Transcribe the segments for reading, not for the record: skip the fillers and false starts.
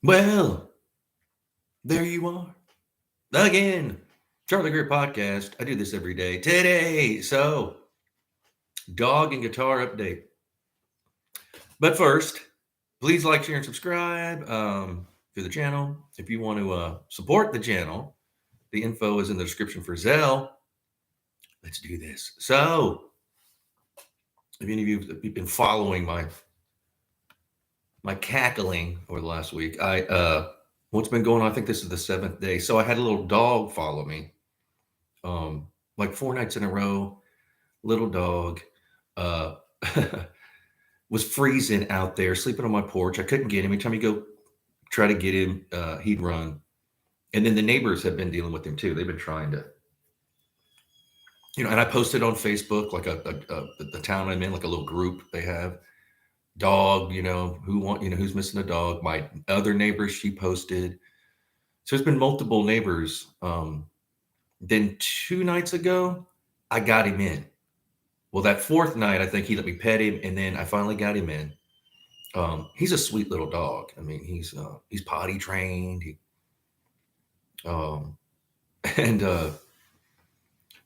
Well, there you are. Again. Charlie Greer podcast. I do this every day. Today. So, dog and guitar update. But first, please like, share, and subscribe to the channel. If you want to support the channel, the info is in the description for Zelle. Let's do this. So, if any of you have been following my cackling over the last week, what's been going on? I think this is the 7th day. So I had a little dog follow me, like 4 nights in a row. Little dog, uh, was freezing out there, sleeping on my porch. I couldn't get him. Anytime you go try to get him, he'd run. And then the neighbors have been dealing with him too. They've been trying to, and I posted on Facebook, like the town I'm in, like a little group they have. Dog, who's missing a dog. My other neighbors, she posted. So there's been multiple neighbors. Then 2 nights ago, I got him in. Well, that fourth night, I think he let me pet him, and then I finally got him in. He's a sweet little dog. I mean, he's potty trained. Um, and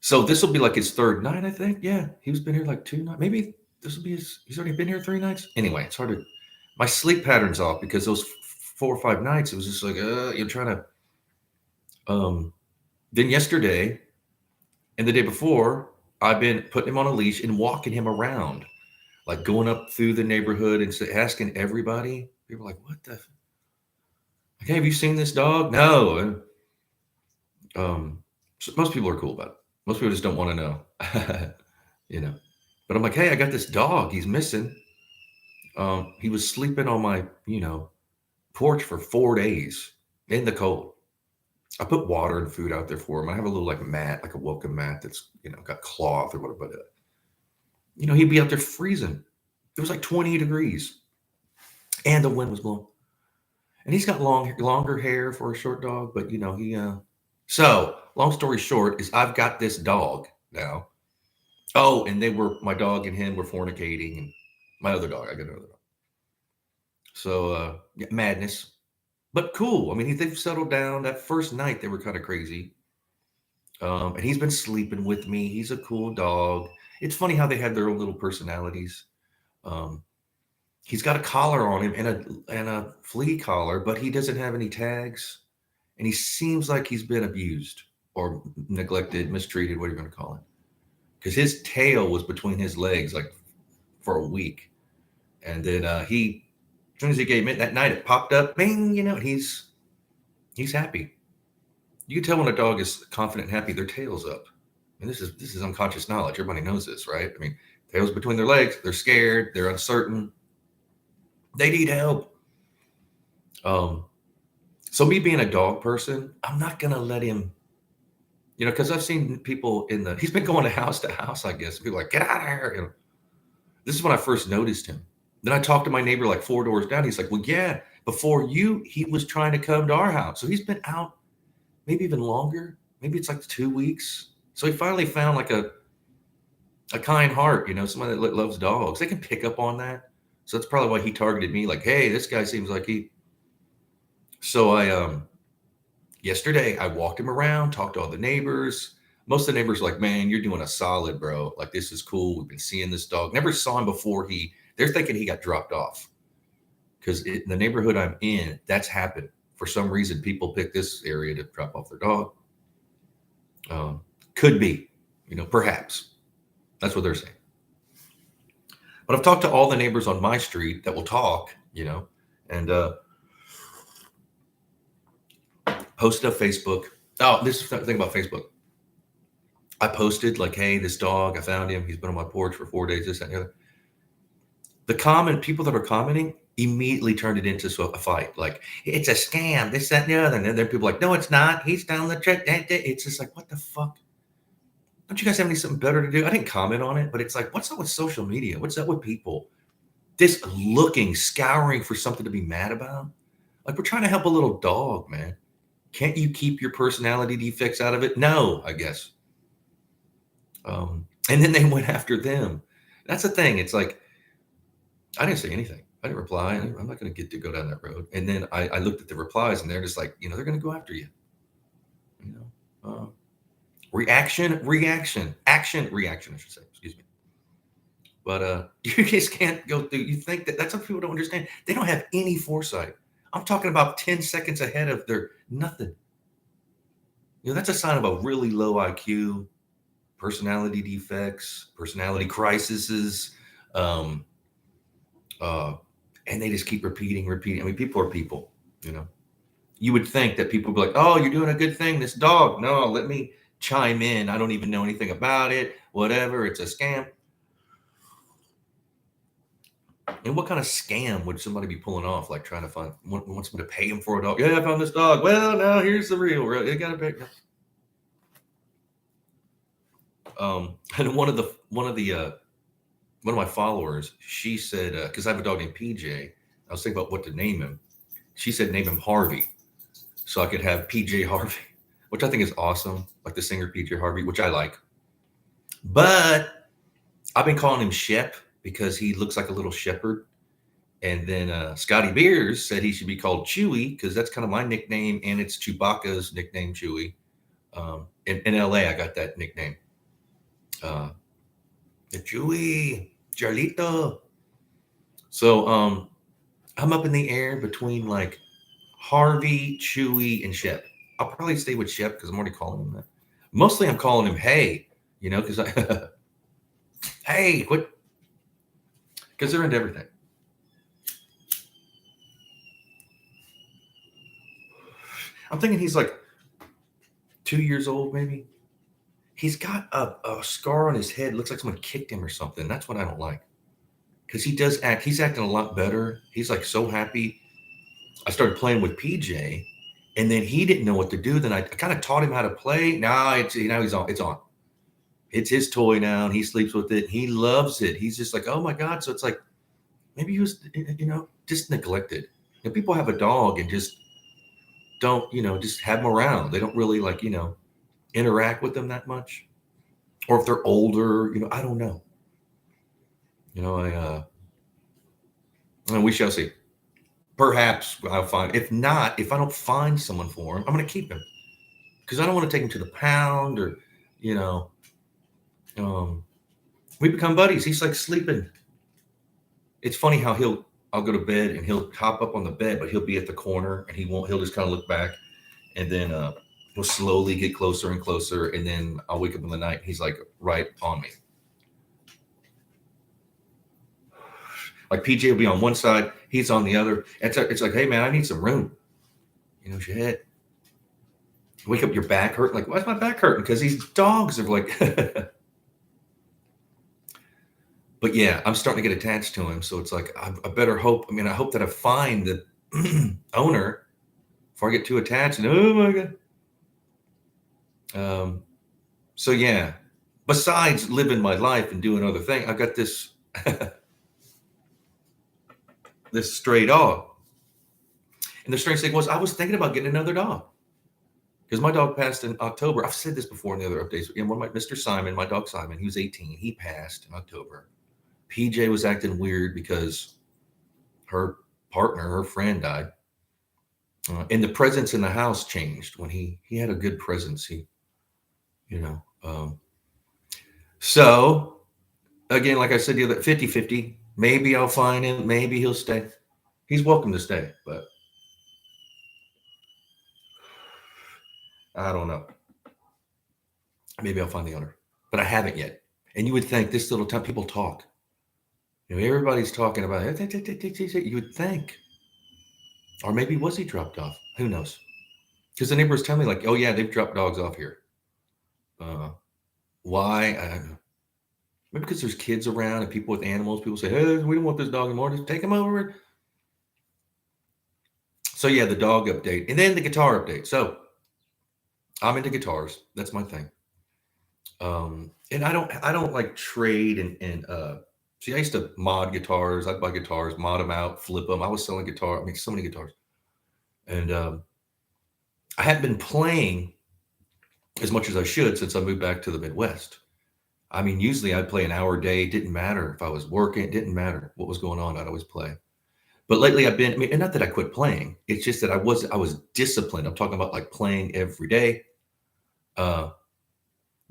so this will be like his third night, I think. Yeah, he's been here like 2 nights. Maybe this will be he's already been here 3 nights. Anyway, it's hard to. My sleep pattern's off because those 4 or 5 nights, it was just like, you're trying to. Then yesterday and the day before, I've been putting him on a leash and walking him around, like going up through the neighborhood and asking everybody. People are like, "What the? Like, hey, have you seen this dog?" No. And so most people are cool about it. Most people just don't want to know, you know. But I'm like, hey, I got this dog. He's missing. He was sleeping on my, porch for 4 days in the cold. I put water and food out there for him. I have a little like mat, like a welcome mat that's got cloth or whatever. But he'd be out there freezing. It was like 20 degrees, and the wind was blowing. And he's got longer hair for a short dog, but he. So long story short is I've got this dog now. Oh, and my dog and him were fornicating, and my other dog. I got another dog. So yeah, madness, but cool. I mean, they've settled down. That first night they were kind of crazy. And he's been sleeping with me. He's a cool dog. It's funny how they have their own little personalities. Um, he's got a collar on him and a flea collar, but he doesn't have any tags, and he seems like he's been abused or neglected, mistreated, what are you going to call it? Because his tail was between his legs like for a week, and then as soon as he gave it that night, it popped up, bing, he's happy. You can tell when a dog is confident and happy, their tail's up. And this is unconscious knowledge. Everybody knows this, right? I mean, tails between their legs, they're scared, they're uncertain, they need help. So me being a dog person, I'm not gonna let him, because I've seen people he's been going to house, I guess. People are like, get out of here. This is when I first noticed him. Then I talked to my neighbor like 4 doors down. He's like, well, yeah, before he was trying to come to our house. So he's been out maybe even longer. Maybe it's like 2 weeks. So he finally found like a kind heart, somebody that loves dogs. They can pick up on that. So that's probably why he targeted me. Like, hey, this guy seems like he. So yesterday I walked him around, talked to all the neighbors. Most of the neighbors were like, man, you're doing a solid, bro. Like, this is cool. We've been seeing this dog. Never saw him before. They're thinking he got dropped off because in the neighborhood I'm in, that's happened. For some reason, people pick this area to drop off their dog. Could be, perhaps. That's what they're saying. But I've talked to all the neighbors on my street that will talk, and posted on Facebook. Oh, this is the thing about Facebook. I posted like, hey, this dog, I found him. He's been on my porch for 4 days, this, that, and the other. The people that are commenting immediately turned it into a fight. Like, it's a scam, this, that, and the other. And then people are like, no, it's not. He's down the track. It's just like, what the fuck? Don't you guys have something better to do? I didn't comment on it, but it's like, what's up with social media? What's up with people? Just scouring for something to be mad about? Like, we're trying to help a little dog, man. Can't you keep your personality defects out of it? No, I guess. And then they went after them. That's the thing. It's like, I didn't say anything. I didn't reply. I'm not going to get to go down that road. And then I looked at the replies, and they're just like, they're going to go after you. You know, action, reaction. I should say. Excuse me. But you just can't go through. You think that's what people don't understand. They don't have any foresight. I'm talking about 10 seconds ahead of their nothing. That's a sign of a really low IQ, personality defects, personality crises, um, uh, and they just keep repeating. I mean, people are people. You know, you would think that people would be like, "Oh, you're doing a good thing. This dog, no, let me chime in. I don't even know anything about it. Whatever, it's a scam." And what kind of scam would somebody be pulling off? Like trying to want someone to pay him for a dog? Yeah, I found this dog. Well, now here's the real. You got to pay. And one of my followers, she said, because I have a dog named PJ, I was thinking about what to name him. She said name him Harvey, so I could have PJ Harvey, which I think is awesome, like the singer PJ Harvey, which I like. But I've been calling him Shep because he looks like a little shepherd. And then Scotty Beers said he should be called Chewy because that's kind of my nickname, and it's Chewbacca's nickname, Chewy. In LA, I got that nickname. Chewy, Charlito. So I'm up in the air between like Harvey, Chewy, and Shep. I'll probably stay with Shep because I'm already calling him that. Mostly I'm calling him Hey, because hey, quit. Because they're into everything. I'm thinking he's like 2 years old, maybe. He's got a scar on his head. Looks like someone kicked him or something. That's what I don't like. Because he's acting a lot better. He's like so happy. I started playing with PJ, and then he didn't know what to do. Then I kind of taught him how to play. Now he's on. It's on. It's his toy now, and he sleeps with it. He loves it. He's just like, oh my God. So it's like, maybe he was, just neglected. People have a dog and just don't, just have them around. They don't really like, interact with them that much. Or if they're older, I don't know. And we shall see. Perhaps I'll find. If not, if I don't find someone for him, I'm going to keep him because I don't want to take him to the pound or, you know, we become buddies. He's like sleeping. It's funny how I'll go to bed and he'll hop up on the bed, but he'll be at the corner and he'll just kind of look back and then we'll slowly get closer and closer. And then I'll wake up in the night. And he's like right on me. Like PJ will be on one side, he's on the other. It's like, hey man, I need some room. Shit. Wake up, your back hurt. Like, why's my back hurting? Because these dogs are like. But yeah, I'm starting to get attached to him. So it's like, I better hope. I hope that I find the owner before I get too attached. And oh my God. So yeah, besides living my life and doing other things, I got this. This stray dog. And the strange thing was, I was thinking about getting another dog because my dog passed in October. I've said this before in the other updates. Mr. Simon, my dog Simon, he was 18. He passed in October. PJ was acting weird because her friend died. And the presence in the house changed when he had a good presence. So again, like I said, the other 50-50. Maybe I'll find him. Maybe he'll stay. He's welcome to stay, but I don't know. Maybe I'll find the owner, but I haven't yet. And you would think this little time people talk. Everybody's talking about it. You would think. Or maybe was he dropped off? Who knows? Because the neighbors tell me like, oh yeah, they've dropped dogs off here. Why? I don't know. Maybe because there's kids around and people with animals. People say, hey, we don't want this dog anymore. Just take him over. So yeah, the dog update. And then the guitar update. So I'm into guitars. That's my thing. And I don't like trade and see, I used to mod guitars. I'd buy guitars, mod them out, flip them. I was selling guitar. So many guitars. And I hadn't been playing as much as I should since I moved back to the Midwest. Usually I'd play an hour a day. It didn't matter if I was working. It didn't matter what was going on. I'd always play. But lately I've been, I mean, and not that I quit playing. It's just that I was disciplined. I'm talking about like playing every day, uh,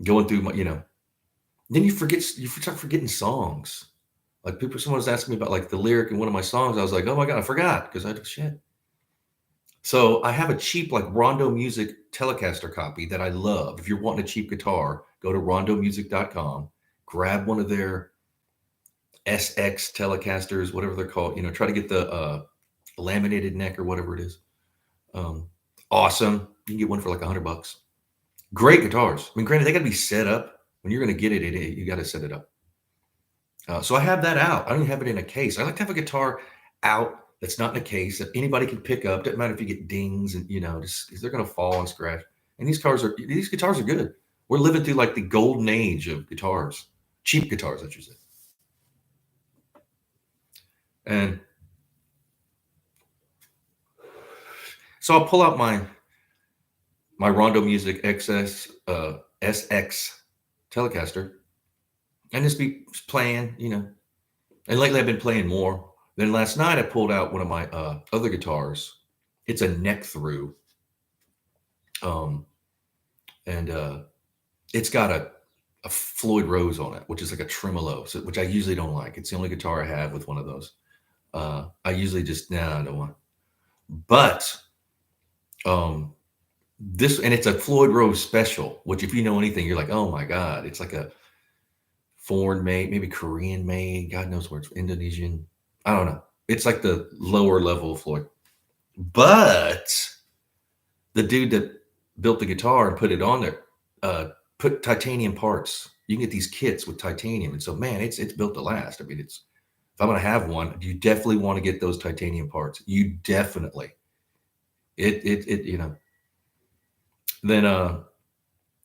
going through my, then you start forgetting songs. Like someone was asking me about like the lyric in one of my songs. I was like, oh my God, I forgot because I shit. So I have a cheap like Rondo Music Telecaster copy that I love. If you're wanting a cheap guitar, go to rondomusic.com, grab one of their SX Telecasters, whatever they're called. Try to get the laminated neck or whatever it is. Um, awesome. You can get one for like $100. Great guitars. I mean, granted, they got to be set up. When you're going to get it, you got to set it up. So I have that out. I don't even have it in a case. I like to have a guitar out that's not in a case that anybody can pick up. Doesn't matter if you get dings and just because they're going to fall and scratch. And these guitars are good. We're living through like the golden age of guitars, cheap guitars, I should say. And so I'll pull out my Rondo Music XS SX Telecaster and just be playing, And lately I've been playing more. Then last night I pulled out one of my other guitars. It's a neck through, um, and it's got a Floyd Rose on it, which is like a tremolo, which I usually don't like. It's the only guitar I have with one of those. I usually just I don't want. But um, and it's a Floyd Rose special, which if you know anything, you're like, oh my God, it's like a foreign made, maybe Korean made, God knows where it's Indonesian. I don't know. It's like the lower level of Floyd. But the dude that built the guitar and put it on there, put titanium parts. You can get these kits with titanium. And so man, it's built to last. I mean, if I'm gonna have one, you definitely want to get those titanium parts. You definitely. It then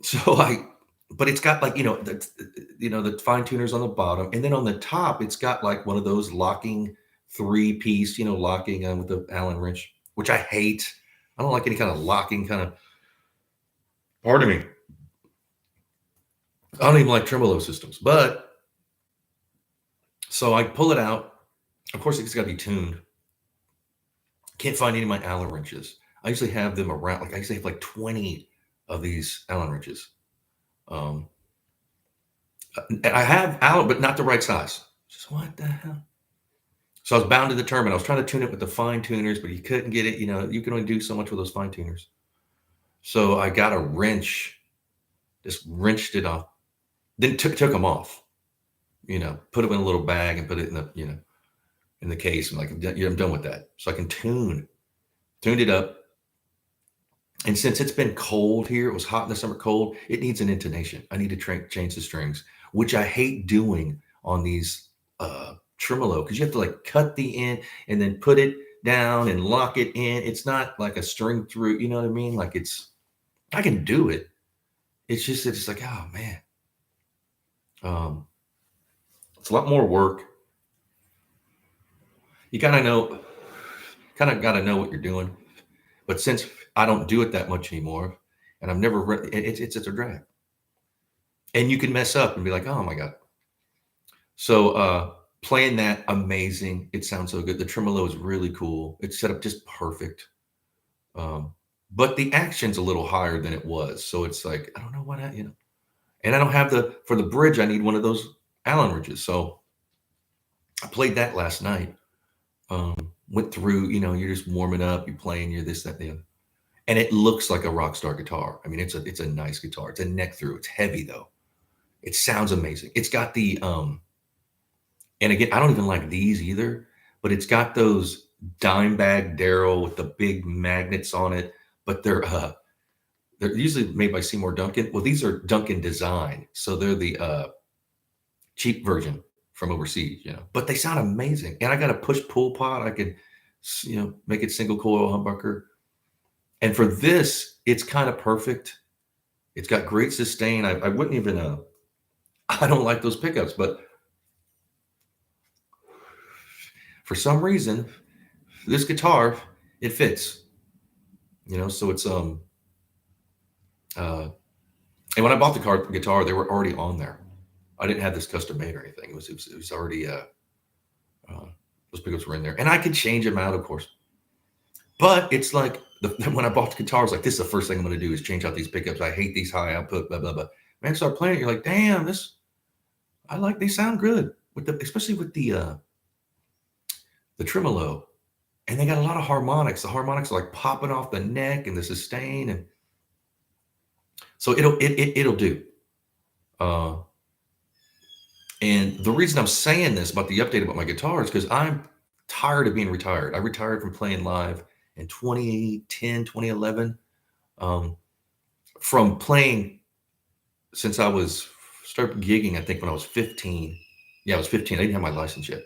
so but it's got like the fine tuners on the bottom, and then on the top it's got like one of those locking 3-piece locking with the Allen wrench, which I hate. I don't like any kind of locking kind of. Pardon me. I don't even like tremolo systems, but so I pull it out. Of course, it's got to be tuned. Can't find any of my Allen wrenches. I usually have them around. Like I usually have like 20 of these Allen wrenches. Um, I have Allen, but not the right size. Just what the hell? So I was bound to the term, and I was trying to tune it with the fine tuners, but you couldn't get it. You can only do so much with those fine tuners. So I got a wrench, just wrenched it off, then took them off. Put them in a little bag and put it in the case. I'm like, I'm done with that. So I can tuned it up. And since it's been cold here, it was hot in the summer, cold, it needs an intonation. I need to change the strings, which I hate doing on these tremolo because you have to like cut the end and then put it down and lock it in. It's not like a string through, you know what I mean? Like I can do it. It's like, oh man. It's a lot more work. You kind of got to know what you're doing. But since I don't do it that much anymore, and I've never, it's a drag. And you can mess up and be like, oh my God. So playing that, amazing. It sounds so good. The tremolo is really cool. It's set up just perfect. But the action's a little higher than it was. So it's like, I don't know what, and I don't have for the bridge, I need one of those Allen wrenches. So I played that last night. Went through, you're just warming up, you're playing, you're this, that, the other. And it looks like a rock star guitar. I mean, it's a nice guitar. It's a neck through. It's heavy though. It sounds amazing. It's got the and again, I don't even like these either, but it's got those Dimebag Darrell with the big magnets on it, but they're usually made by Seymour Duncan. Well, these are Duncan design, so they're the cheap version from overseas, but they sound amazing. And I got a push-pull pot. I could, make it single coil humbucker. And for this, it's kind of perfect. It's got great sustain. I wouldn't even, I don't like those pickups, but for some reason, this guitar, it fits, so it's, and when I bought the guitar, they were already on there. I didn't have this custom made or anything. It was already, Those pickups were in there, and I could change them out, of course. But it's like when I bought the guitar, I was like, this is the first thing I'm going to do is change out these pickups. I hate these high output, blah blah blah. Man, start playing it. You're like, damn, this I like. They sound good with especially with the tremolo, and they got a lot of harmonics. The harmonics are like popping off the neck and the sustain, and so it'll do. Uh, and the reason I'm saying this about the update about my guitar is because I'm tired of being retired. I retired from playing live in 2010, 2011. Um, from playing since I was started gigging, I think when I was 15. Yeah, I was 15. I didn't have my license yet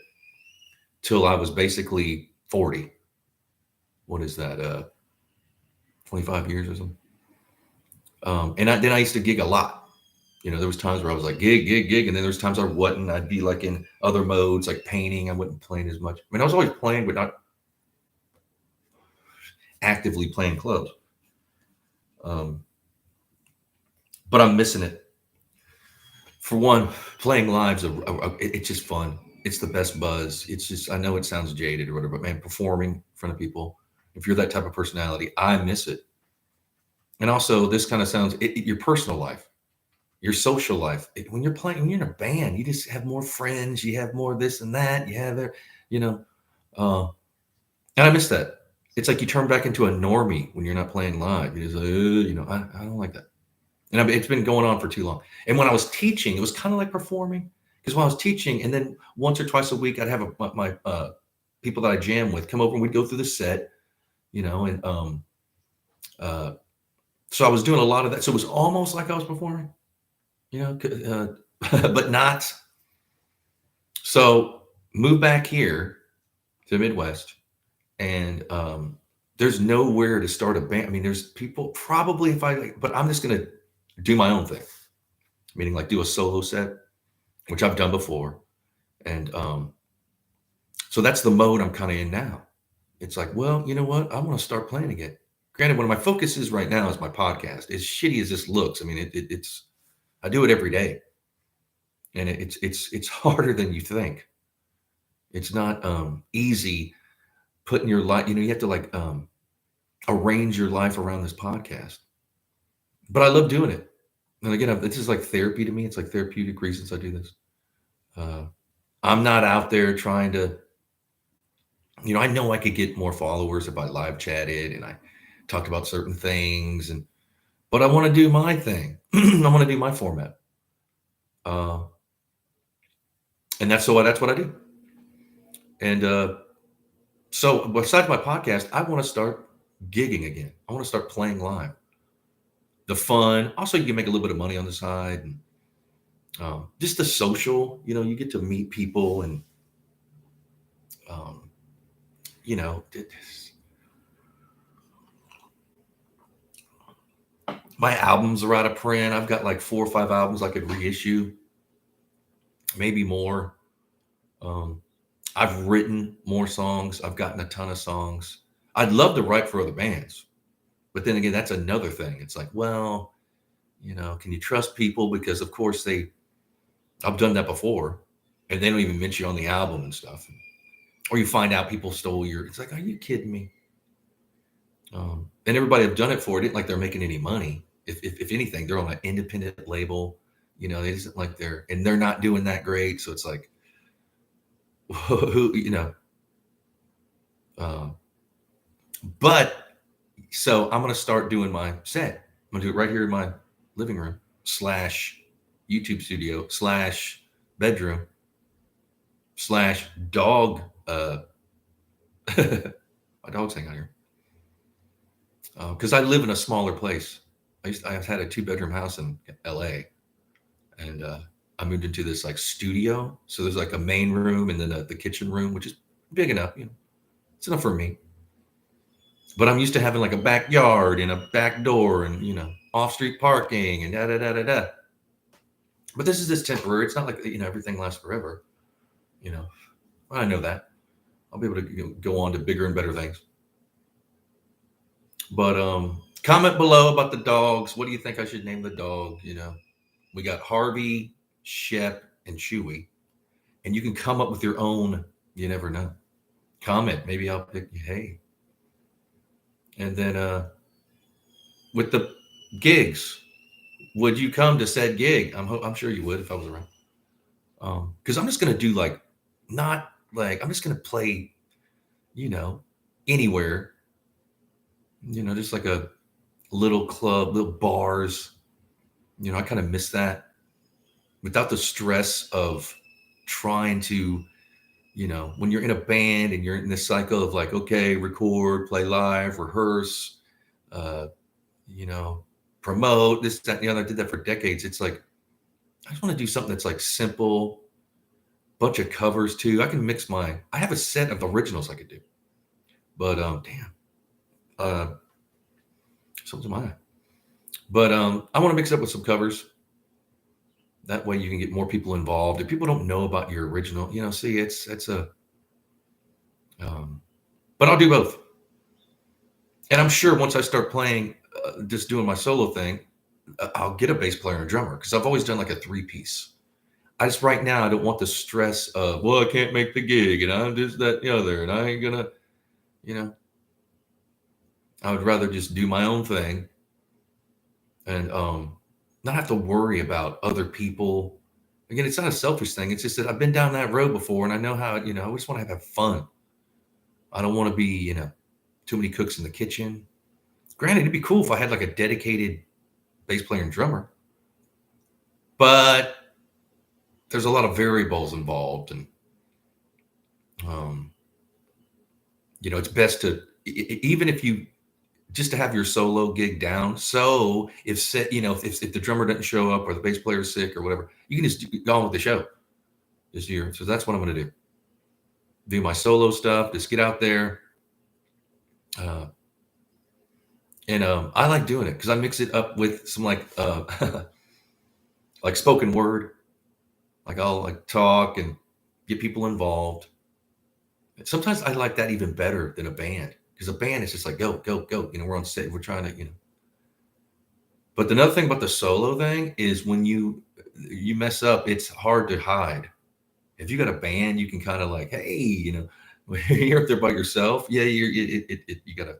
till I was basically 40. What is that? 25 years or something. And then I used to gig a lot. There was times where I was like gig, gig, gig, and then there's times I wasn't. I'd be like in other modes, like painting. I wasn't playing as much. I mean, I was always playing, but not actively playing clubs. But I'm missing it. For one, playing live's it's just fun. It's the best buzz. It's just I know it sounds jaded or whatever, but man, performing in front of people. If you're that type of personality, I miss it. And also, this kind of sounds your personal life. Your social life. When you're playing, when you're in a band, you just have more friends. You have more this and that. You have it, you know. Uh, and I miss that. It's like you turn back into a normie when you're not playing live. You're just like, I don't like that. And it's been going on for too long. And when I was teaching, it was kind of like performing because when I was teaching, and then once or twice a week, I'd have my people that I jam with come over and we'd go through the set, and uh, so I was doing a lot of that. So it was almost like I was performing. But not. So move back here to the Midwest, and there's nowhere to start a band. I mean, there's people probably if I like, but I'm just gonna do my own thing, meaning like do a solo set, which I've done before, and so that's the mode I'm kind of in now. It's like, well, you know what? I want to start playing again. Granted, one of my focuses right now is my podcast. As shitty as this looks, I mean, it's I do it every day. And it's harder than you think. It's not easy putting your life. You have to like arrange your life around this podcast. But I love doing it. And again, this is like therapy to me. It's like therapeutic reasons I do this. I'm not out there trying to. I know I could get more followers if I live chatted and I talked about certain things, but I want to do my thing. I want to do my format. And that's what I do. And so besides my podcast, I want to start gigging again. I want to start playing live. The fun. Also, you can make a little bit of money on the side. And just the social, you get to meet people and, my albums are out of print. I've got like 4 or 5 albums I could reissue, maybe more. I've written more songs. I've gotten a ton of songs. I'd love to write for other bands. But then again, that's another thing. It's like, well, can you trust people? Because of course I've done that before and they don't even mention you on the album and stuff. Or you find out people stole it's like, are you kidding me? And everybody I've done it for, it isn't like they're making any money. If anything, they're on an independent label, they isn't like they're not doing that great. So it's like, who, but so I'm going to start doing my set. I'm going to do it right here in my living room / YouTube studio / bedroom / dog. My dogs hang out here. Because I live in a smaller place. I've had a 2-bedroom house in LA, and I moved into this like studio. So there's like a main room and then the kitchen room, which is big enough. It's enough for me. But I'm used to having like a backyard and a back door and off-street parking and da da da da da. But this is just temporary. It's not like everything lasts forever. I know that. I'll be able to go on to bigger and better things. But comment below about the dogs. What do you think I should name the dog? We got Harvey, Shep, and Chewy, and you can come up with your own. You never know. comment. Maybe I'll pick, hey. And then with the gigs, would you come to said gig? I'm sure you would if I was around. Because I'm just gonna do like, not like I'm just gonna play, you know, anywhere. Just like a little club, little bars. I kind of miss that without the stress of trying to, when you're in a band and you're in this cycle of like, okay, record, play live, rehearse, uh, you know, promote this, that, and the other. I did that for decades. It's like, I just want to do something that's like simple, bunch of covers too. I have a set of originals I could do, but something's mine. But I want to mix it up with some covers. That way you can get more people involved. If people don't know about your original, see, it's a, but I'll do both. And I'm sure once I start playing, just doing my solo thing, I'll get a bass player and a drummer because I've always done like a 3-piece. I just right now I don't want the stress of, well, I can't make the gig and I'm just that, the other, and I ain't gonna, I would rather just do my own thing and not have to worry about other people. Again, it's not a selfish thing. It's just that I've been down that road before and I know how, I just want to have fun. I don't want to be, too many cooks in the kitchen. Granted, it'd be cool if I had like a dedicated bass player and drummer, but there's a lot of variables involved, and it's best to, even if you just to have your solo gig down. So if the drummer doesn't show up or the bass player is sick or whatever, you can just go on with the show this year. So that's what I'm going to do my solo stuff, just get out there. And I like doing it because I mix it up with some like like spoken word. Like I'll like talk and get people involved. And sometimes I like that even better than a band because a band is just like go, go, go. We're on set, we're trying to, But another thing about the solo thing is when you mess up, it's hard to hide. If you got a band, you can kind of like, hey, when you're up there by yourself, yeah, you gotta,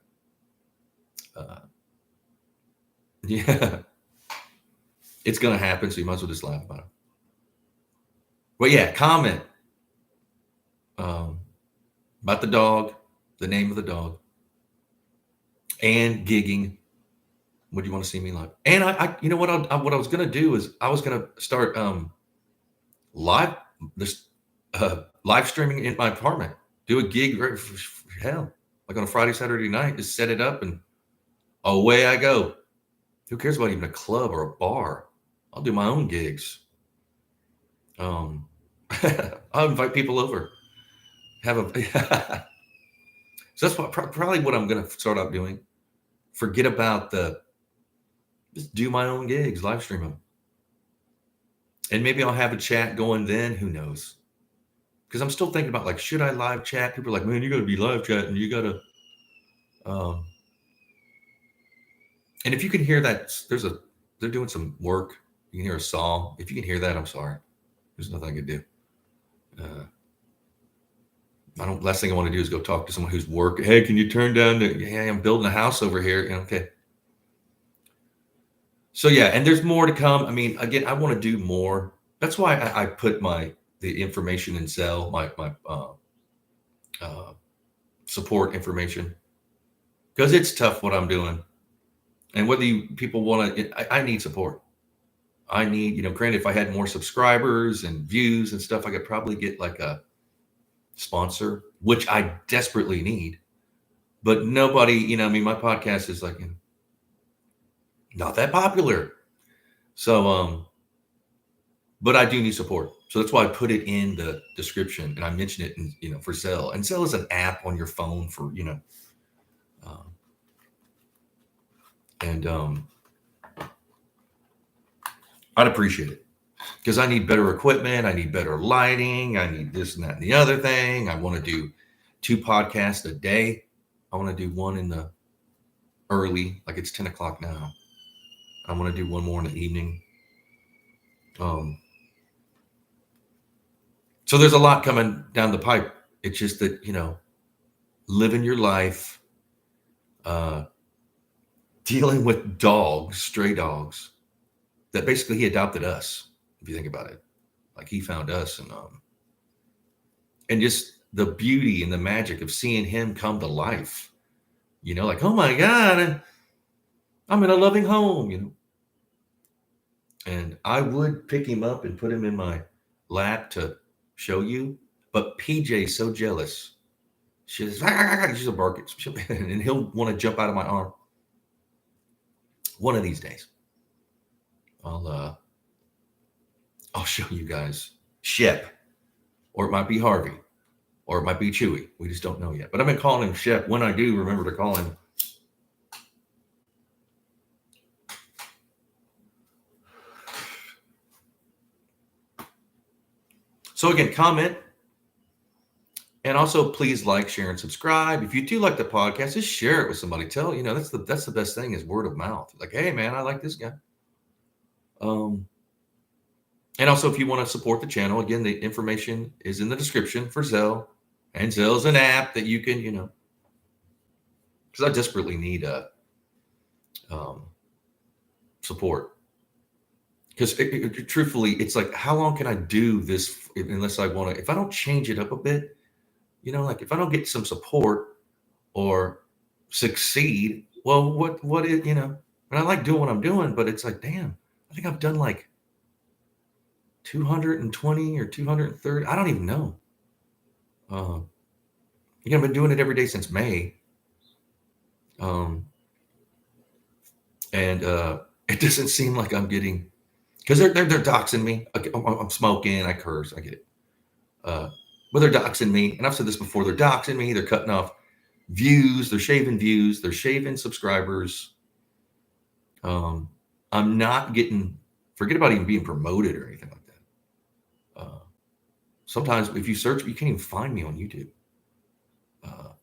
yeah, it's gonna happen. So you might as well just laugh about it. But yeah, comment about the dog, the name of the dog, and gigging. Would you want to see me live? And what I was gonna do is I was gonna start live live streaming in my apartment. Do a gig right for hell, like on a Friday, Saturday night. Just set it up and away I go. Who cares about even a club or a bar? I'll do my own gigs. I'll invite people over. Have a so that's probably what I'm gonna start out doing. Forget about just do my own gigs, live stream them, and maybe I'll have a chat going then. Who knows? Because I'm still thinking about like, should I live chat? People are like, man, you got to be live chatting. You got to. And if you can hear that, they're doing some work. You can hear a song. If you can hear that, I'm sorry. There's nothing I could do. Last thing I want to do is go talk to someone who's working. Hey, can you turn down hey, I'm building a house over here. Okay. So yeah, and there's more to come. I mean, again, I want to do more. That's why I put the information in Zelle, my support information, because it's tough what I'm doing. And whether people want to, I need support. I need, granted, if I had more subscribers and views and stuff, I could probably get like a sponsor, which I desperately need. But nobody, my podcast is like not that popular. So, but I do need support. So that's why I put it in the description and I mentioned it in, for Zelle. And Zelle is an app on your phone for, I'd appreciate it because I need better equipment. I need better lighting. I need this and that and the other thing. I want to do 2 podcasts a day. I want to do one in the early, like it's 10 o'clock now. I want to do one more in the evening. So there's a lot coming down the pipe. It's just that, living your life, uh, dealing with dogs, stray dogs, that basically he adopted us, if you think about it. Like he found us, and just the beauty and the magic of seeing him come to life, like, oh my God, I'm in a loving home, And I would pick him up and put him in my lap to show you, but PJ's so jealous. She's she's a bark, and he'll want to jump out of my arm. One of these days, I'll uh, I'll show you guys Shep, or it might be Harvey, or it might be Chewy. We just don't know yet. But I've been calling him Shep. When I do, remember to call him. So again, comment. And also, please like, share, and subscribe. If you do like the podcast, just share it with somebody. Tell that's the best thing is word of mouth. Like, hey man, I like this guy. And also, if you want to support the channel, again, the information is in the description for Zelle, and Zelle is an app that you can, because I desperately need support. Because truthfully, it's like, how long can I do this unless I want to? If I don't change it up a bit. Like if I don't get some support or succeed, well, what is, and I like doing what I'm doing, but it's like, damn, I think I've done like 220 or 230. I don't even know. I've been doing it every day since May. And it doesn't seem like I'm getting, because they're doxing me. I'm smoking, I curse, I get it. But they're doxing me, and I've said this before, they're doxing me, they're cutting off views, they're shaving subscribers. I'm not getting, forget about even being promoted or anything like that. Sometimes if you search, you can't even find me on YouTube.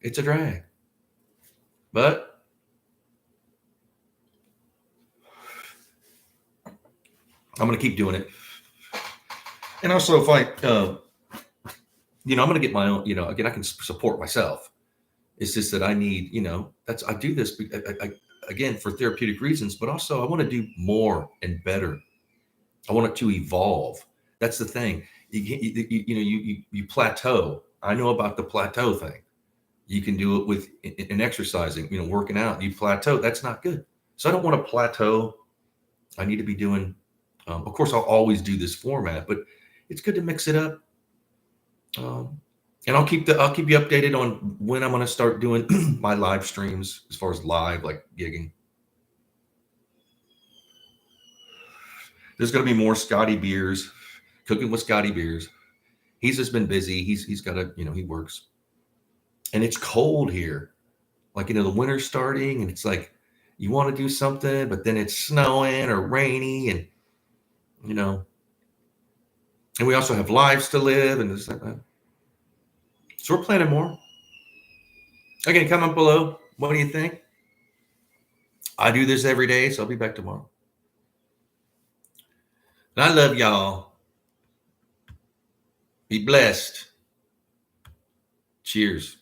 It's a drag. But I'm going to keep doing it. And also, if I, I'm going to get my own, again, I can support myself. It's just that I need, I do this again for therapeutic reasons, but also I want to do more and better. I want it to evolve. That's the thing. You plateau. I know about the plateau thing. You can do it with in exercising, working out. You plateau. That's not good. So I don't want to plateau. I need to be doing. Of course, I'll always do this format, but it's good to mix it up. And I'll keep you updated on when I'm going to start doing my live streams as far as live, like gigging. There's going to be more Scotty Beers, cooking with Scotty Beers. He's just been busy. He's got to, he works. And it's cold here. Like, the winter's starting, and it's like you want to do something, but then it's snowing or rainy, and and we also have lives to live, and this like that. So we're planning more. Again, comment below. What do you think? I do this every day, so I'll be back tomorrow. And I love y'all. Be blessed. Cheers.